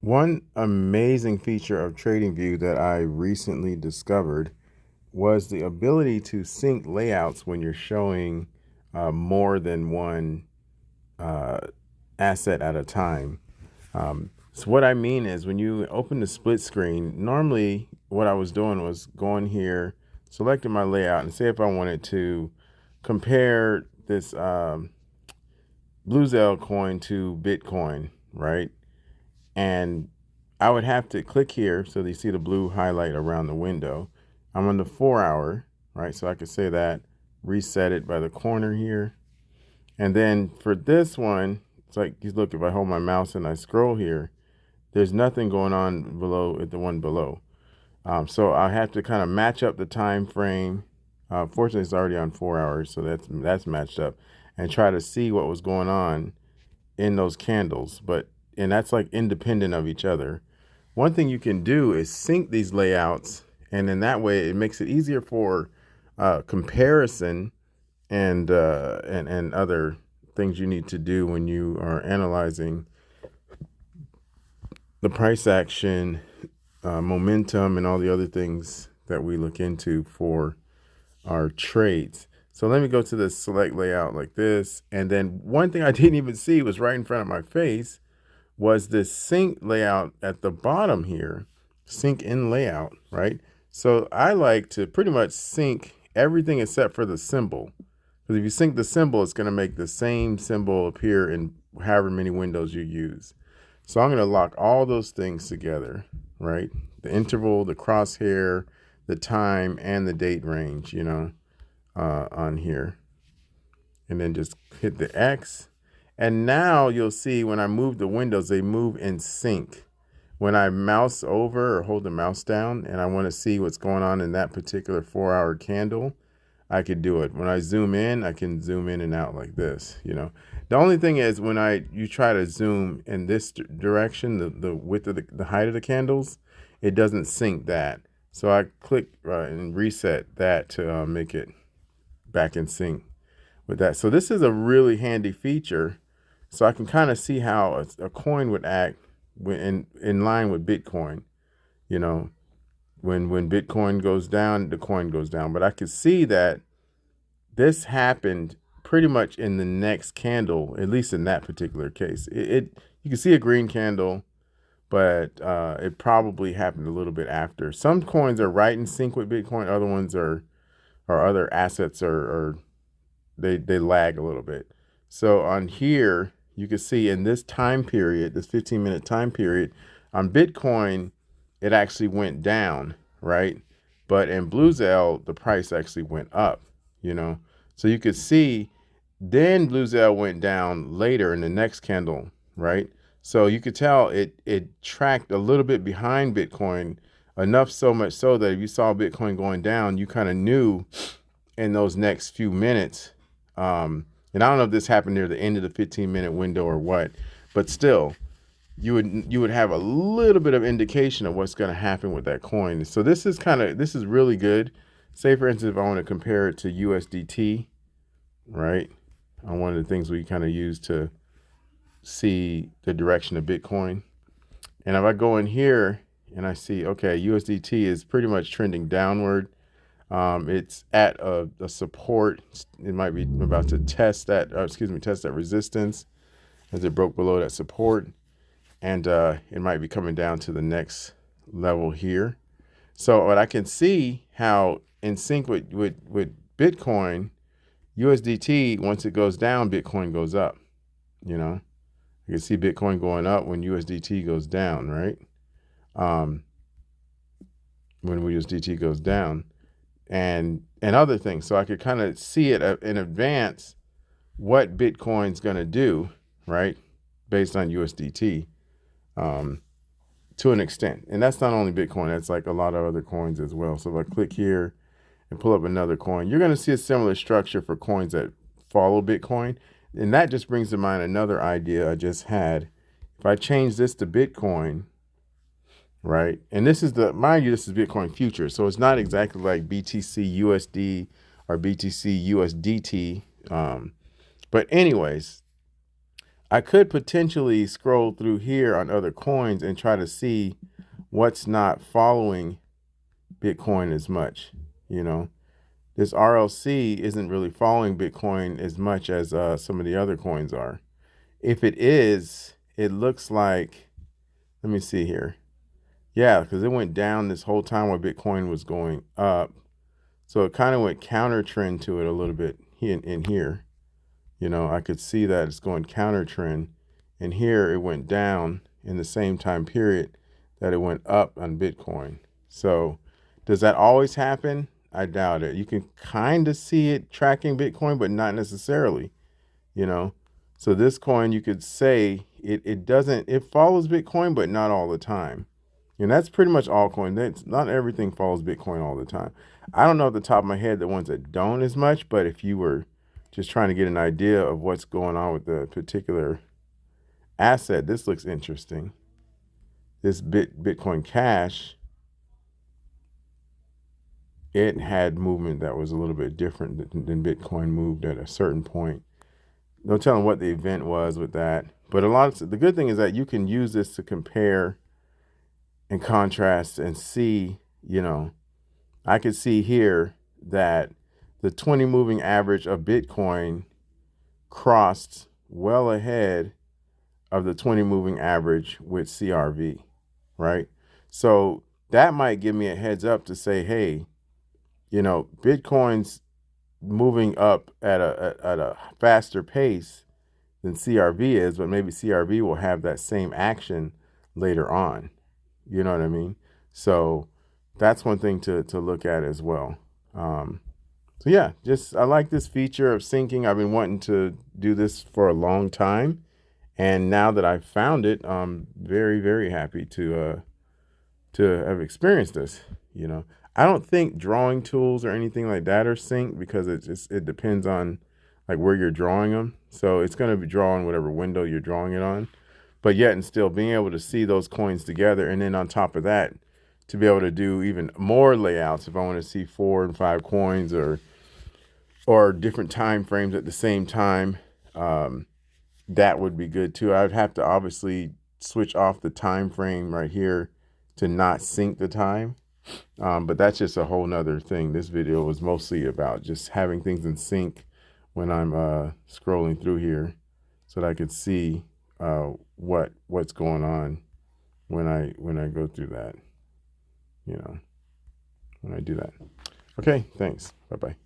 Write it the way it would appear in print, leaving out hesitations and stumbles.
One amazing feature of TradingView that I recently discovered was the ability to sync layouts when you're showing more than one uh, asset at a time. So what I mean is when you open the split screen, normally what I was doing was going here, selecting my layout, and say if I wanted to compare this Blue coin to Bitcoin, right? And I would have to click here so that you see the blue highlight around the window. I'm on the 4 hour, right? So I could say that, reset it by the corner here. And then for this one, it's like, you look, if I hold my mouse and I scroll here, there's nothing going on below at the one below. So I have to kind of match up the time frame. Fortunately, it's already on 4 hours, so that's matched up, and try to see what was going on in those candles. And that's like independent of each other. One thing you can do is sync these layouts, and in that way, it makes it easier for comparison and other things you need to do when you are analyzing the price action, momentum, and all the other things that we look into for our trades. So let me go to the select layout like this. And then one thing I didn't even see was right in front of my face was this sync layout at the bottom here, sync in layout, right? So I like to pretty much sync everything except for the symbol. Because if you sync the symbol, it's going to make the same symbol appear in however many windows you use. So I'm going to lock all those things together, right? The interval, the crosshair, the time, and the date range, on here. And then just hit the X. And now you'll see when I move the windows, they move in sync. When I mouse over or hold the mouse down and I want to see what's going on in that particular 4 hour candle, I could do it. When I zoom in, I can zoom in and out like this. The only thing is when you try to zoom in this direction, the width of the height of the candles, it doesn't sync that. So I click and reset that to make it back in sync with that. So this is a really handy feature. So I can kind of see how a coin would act in line with Bitcoin. You know, when Bitcoin goes down, the coin goes down. But I could see that this happened pretty much in the next candle, at least in that particular case. You can see a green candle, but it probably happened a little bit after. Some coins are right in sync with Bitcoin. Other ones or other assets they lag a little bit. So on here, you can see in this time period, this 15-minute time period, on Bitcoin, it actually went down, right? But in Bluezell, the price actually went up. So you could see then Bluezell went down later in the next candle, right? So you could tell it tracked a little bit behind Bitcoin, enough so much so that if you saw Bitcoin going down, you kind of knew in those next few minutes. And I don't know if this happened near the end of the 15-minute window or what, but still, you would have a little bit of indication of what's going to happen with that coin. So this is really good. Say for instance, if I want to compare it to USDT, right? On one of the things we kind of use to see the direction of Bitcoin. And if I go in here and I see, okay, USDT is pretty much trending downward. It's at a support. It might be about to test that resistance as it broke below that support. And it might be coming down to the next level here. So what I can see how in sync with Bitcoin, USDT, once it goes down, Bitcoin goes up. You can see Bitcoin going up when USDT goes down, right? When USDT goes down. And other things. So I could kind of see it in advance what Bitcoin's going to do, right, based on USDT to an extent. And that's not only Bitcoin. That's like a lot of other coins as well. So if I click here and pull up another coin, you're going to see a similar structure for coins that follow Bitcoin. And that just brings to mind another idea I just had. If I change this to Bitcoin, right? And this is mind you, this is Bitcoin future. So it's not exactly like BTC USD or BTC USDT. But anyways, I could potentially scroll through here on other coins and try to see what's not following Bitcoin as much. You know, this RLC isn't really following Bitcoin as much as some of the other coins are. If it is, it looks like, let me see here. Yeah, because it went down this whole time while Bitcoin was going up. So it kind of went counter trend to it a little bit in here. You know, I could see that it's going counter trend. And here it went down in the same time period that it went up on Bitcoin. So does that always happen? I doubt it. You can kind of see it tracking Bitcoin, but not necessarily, you know. So this coin, you could say it doesn't, it follows Bitcoin, but not all the time. And that's pretty much all coin. That's not everything follows Bitcoin all the time. I don't know at the top of my head the ones that don't as much, but if you were just trying to get an idea of what's going on with the particular asset, this looks interesting. This Bitcoin Cash, it had movement that was a little bit different than Bitcoin moved at a certain point. No telling what the event was with that. But the good thing is that you can use this to compare and contrast and see, you know, I could see here that the 20 moving average of Bitcoin crossed well ahead of the 20 moving average with CRV, right? So that might give me a heads up to say, hey, you know, Bitcoin's moving up at a faster pace than CRV is, but maybe CRV will have that same action later on. You know what I mean? So that's one thing to look at as well. So yeah, just I like this feature of syncing. I've been wanting to do this for a long time, and now that I've found it, I'm very, very happy to have experienced this. You know, I don't think drawing tools or anything like that are synced because it depends on like where you're drawing them. So it's going to be drawing whatever window you're drawing it on. But yet and still being able to see those coins together, and then on top of that, to be able to do even more layouts if I want to see 4 and 5 coins or different time frames at the same time, that would be good too. I would have to obviously switch off the time frame right here to not sync the time. But that's just a whole nother thing. This video was mostly about just having things in sync when I'm scrolling through here so that I could see what's going on when I go through that, you know, when I do that. Okay, thanks. Bye-bye.